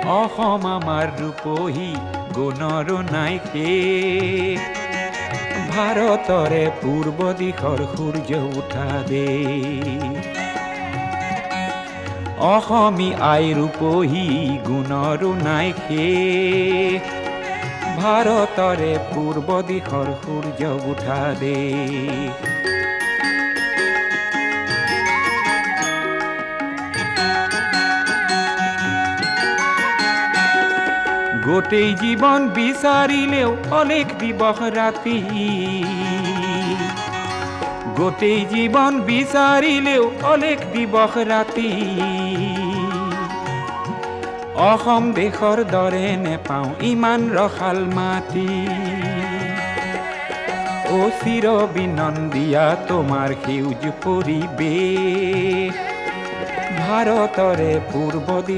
অসম আমাৰ ৰূপহী গুণৰো নাই শেষ। ভাৰতৰে পূৰ্ব দিশৰ সূৰ্য উঠা দেশ। অসমী আই ৰূপহী গুণৰো নাই শেষ। ভাৰতৰে পূৰ্ব দিশৰ সূৰ্য উঠা দেশ। গোটেই জীৱন বিচাৰিলেও অলেখ দিবস ৰাতি। গোটেই জীৱন বিচাৰিলেও অলেখ দিবস ৰাতি। অসম দেশৰ দৰে নেপাওঁ ইমান ৰসাল মাটি। চিৰ বিনন্দিয়া তোমাৰ সেউজ পৰিৱেশ। ভাৰতৰে পূৰ্ব দিশ